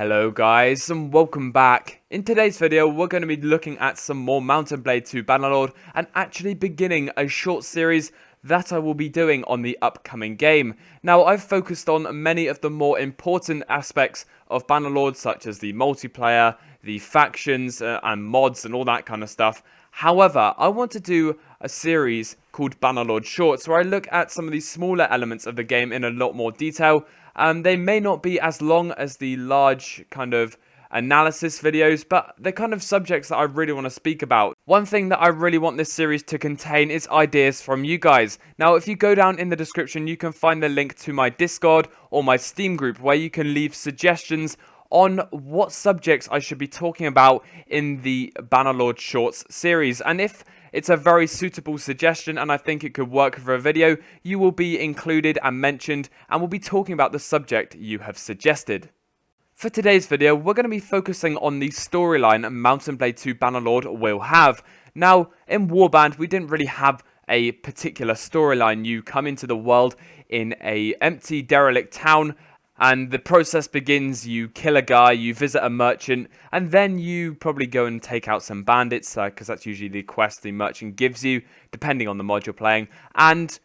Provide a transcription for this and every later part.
Hello guys and welcome back. In today's video we're going to be looking at some more Mount & Blade 2 Bannerlord and actually beginning a short series that I will be doing on the upcoming game. Now I've focused on many of the more important aspects of Bannerlord, such as the multiplayer, the factions and mods and all that kind of stuff. However, I want to do a series called Bannerlord Shorts where I look at some of these smaller elements of the game in a lot more detail. They may not be as long as the large kind of analysis videos, but they're kind of subjects that I really want to speak about. One thing that I really want this series to contain is ideas from you guys. Now, if you go down in the description, you can find the link to my Discord or my Steam group where you can leave suggestions on what subjects I should be talking about in the Bannerlord Shorts series. And if it's a very suitable suggestion and I think it could work for a video, you will be included and mentioned, and we'll be talking about the subject you have suggested. For today's video, we're going to be focusing on the storyline Mount & Blade 2 Bannerlord will have. Now, in Warband, we didn't really have a particular storyline. You come into the world in an empty, derelict town, and the process begins. You kill a guy, you visit a merchant, and then you probably go and take out some bandits, because that's usually the quest the merchant gives you, depending on the mod you're playing. And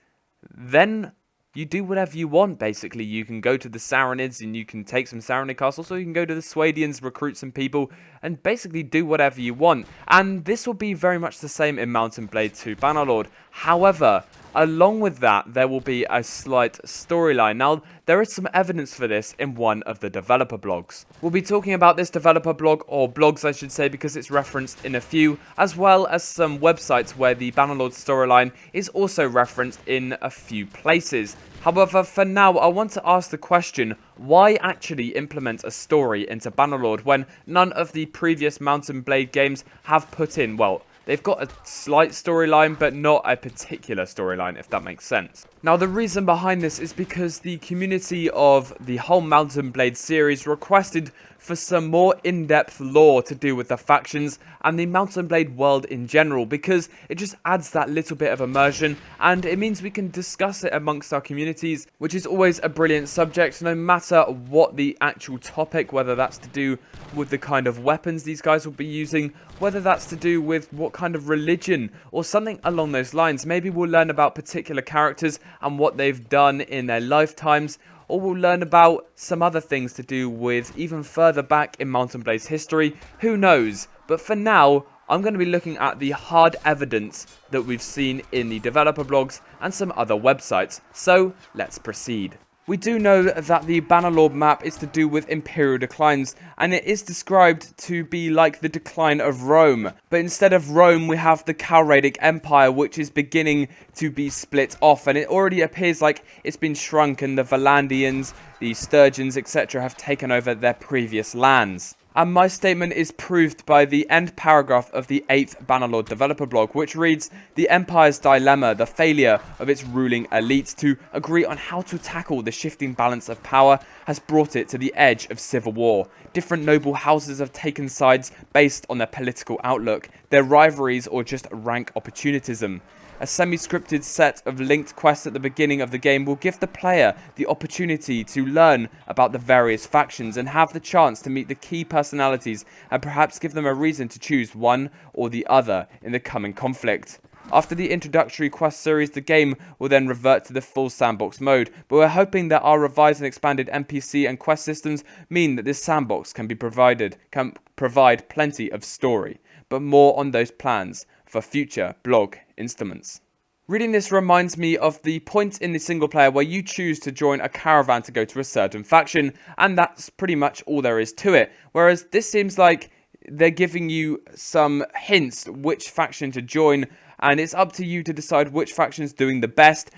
then you do whatever you want, basically. You can go to the Saronids and you can take some Saronid castles, or you can go to the Swadians, recruit some people, and basically do whatever you want. And this will be very much the same in Mount & Blade 2 Bannerlord. However, along with that, there will be a slight storyline. Now, there is some evidence for this in one of the developer blogs. We'll be talking about this developer blog, or blogs I should say, because it's referenced in a few, as well as some websites where the Bannerlord storyline is also referenced in a few places. However, for now, I want to ask the question, why actually implement a story into Bannerlord when none of the previous Mount & Blade games have put in, well, they've got a slight storyline, but not a particular storyline, if that makes sense. Now, the reason behind this is because the community of the whole Mount & Blade series requested for some more in-depth lore to do with the factions and the Mount & Blade world in general, because it just adds that little bit of immersion, and it means we can discuss it amongst our communities, which is always a brilliant subject, no matter what the actual topic, whether that's to do with the kind of weapons these guys will be using, whether that's to do with what kind of religion, or something along those lines. Maybe we'll learn about particular characters and what they've done in their lifetimes, or we'll learn about some other things to do with even further back in Mount & Blade's history. Who knows? But for now, I'm going to be looking at the hard evidence that we've seen in the developer blogs and some other websites. So, let's proceed. We do know that the Bannerlord map is to do with imperial declines, and it is described to be like the decline of Rome. But instead of Rome, we have the Calradic Empire, which is beginning to be split off, and it already appears like it's been shrunk, and the Valandians, the Sturgeons, etc. have taken over their previous lands. And my statement is proved by the end paragraph of the 8th Bannerlord developer blog, which reads, "The Empire's dilemma, the failure of its ruling elites to agree on how to tackle the shifting balance of power, has brought it to the edge of civil war. Different noble houses have taken sides based on their political outlook, their rivalries, or just rank opportunism. A semi-scripted set of linked quests at the beginning of the game will give the player the opportunity to learn about the various factions and have the chance to meet the key personalities and perhaps give them a reason to choose one or the other in the coming conflict. After the introductory quest series, the game will then revert to the full sandbox mode, but we're hoping that our revised and expanded NPC and quest systems mean that this sandbox can provide plenty of story, but more on those plans for future blog installments." Reading this reminds me of the point in the single player where you choose to join a caravan to go to a certain faction, and that's pretty much all there is to it. Whereas this seems like they're giving you some hints which faction to join, and it's up to you to decide which faction's doing the best,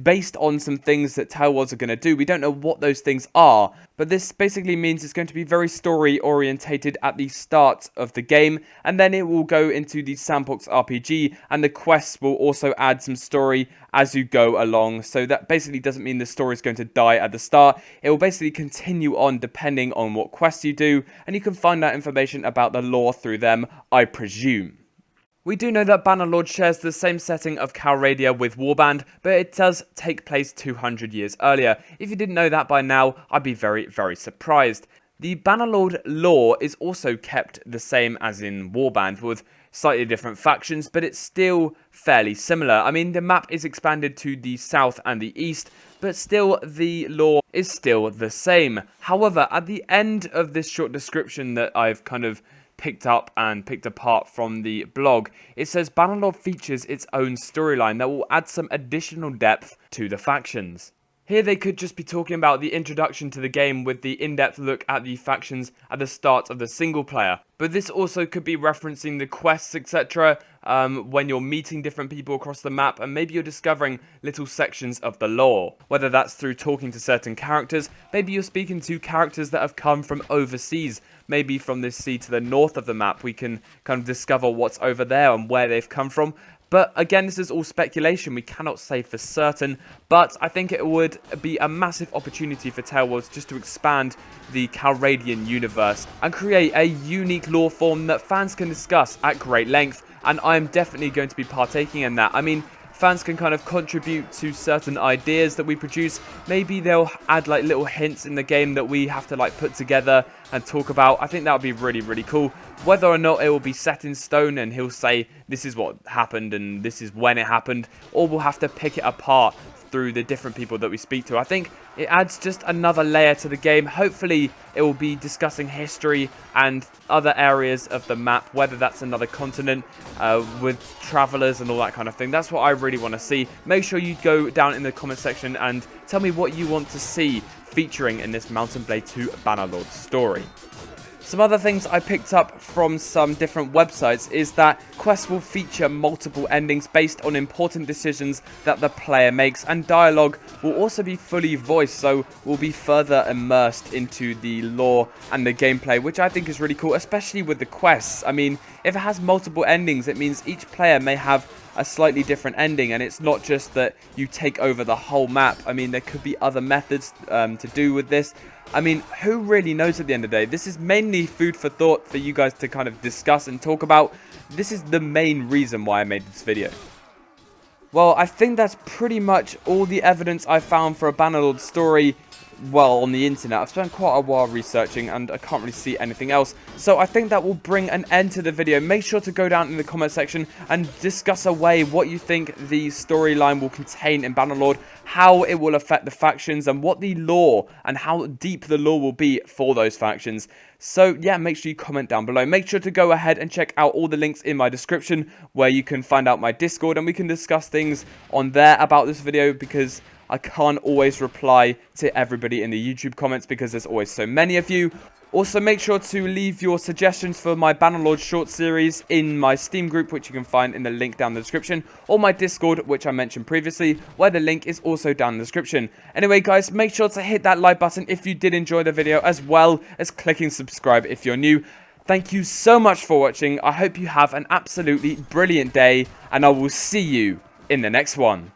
based on some things that Tellworlds are going to do. We don't know what those things are, but this basically means it's going to be very story orientated at the start of the game, and then it will go into the sandbox RPG, and the quests will also add some story as you go along. So that basically doesn't mean the story is going to die at the start. It will basically continue on depending on what quests you do, and you can find out information about the lore through them, I presume. We do know that Bannerlord shares the same setting of Calradia with Warband, but it does take place 200 years earlier. If you didn't know that by now, I'd be very, very surprised. The Bannerlord lore is also kept the same as in Warband, with slightly different factions, but it's still fairly similar. I mean, the map is expanded to the south and the east, but still the lore is still the same. However, at the end of this short description that I've kind of picked up and picked apart from the blog, it says Bannerlord features its own storyline that will add some additional depth to the factions. Here they could just be talking about the introduction to the game with the in-depth look at the factions at the start of the single player. But this also could be referencing the quests, etc. When you're meeting different people across the map, and maybe you're discovering little sections of the lore. Whether that's through talking to certain characters, maybe you're speaking to characters that have come from overseas. Maybe from this sea to the north of the map, we can kind of discover what's over there and where they've come from. But again, this is all speculation, we cannot say for certain, but I think it would be a massive opportunity for Taleworlds just to expand the Calradian universe and create a unique lore form that fans can discuss at great length, and I'm definitely going to be partaking in that. I mean, fans can kind of contribute to certain ideas that we produce. Maybe they'll add like little hints in the game that we have to like put together and talk about. I think that would be really, really cool. Whether or not it will be set in stone and he'll say this is what happened and this is when it happened, or we'll have to pick it apart through the different people that we speak to. I think it adds just another layer to the game. Hopefully it will be discussing history and other areas of the map, whether that's another continent with travelers and all that kind of thing. That's what I really want to see. Make sure you go down in the comment section and tell me what you want to see featuring in this Mount & Blade 2 Bannerlord story. Some other things I picked up from some different websites is that quests will feature multiple endings based on important decisions that the player makes, and dialogue will also be fully voiced, so we'll be further immersed into the lore and the gameplay, which I think is really cool, especially with the quests. I mean, if it has multiple endings, it means each player may have a slightly different ending, and it's not just that you take over the whole map. I mean, there could be other methods to do with this. I mean, who really knows at the end of the day? This is mainly food for thought for you guys to kind of discuss and talk about. This is the main reason why I made this video. Well, I think that's pretty much all the evidence I found for a Bannerlord story, well, on the internet. I've spent quite a while researching and I can't really see anything else. So I think that will bring an end to the video. Make sure to go down in the comment section and discuss away what you think the storyline will contain in Bannerlord, how it will affect the factions, and what the lore and how deep the lore will be for those factions. So yeah, make sure you comment down below. Make sure to go ahead and check out all the links in my description where you can find out my Discord, and we can discuss things on there about this video, because I can't always reply to everybody in the YouTube comments because there's always so many of you. Also, make sure to leave your suggestions for my Bannerlord short series in my Steam group, which you can find in the link down in the description, or my Discord, which I mentioned previously, where the link is also down in the description. Anyway, guys, make sure to hit that like button if you did enjoy the video, as well as clicking subscribe if you're new. Thank you so much for watching. I hope you have an absolutely brilliant day, and I will see you in the next one.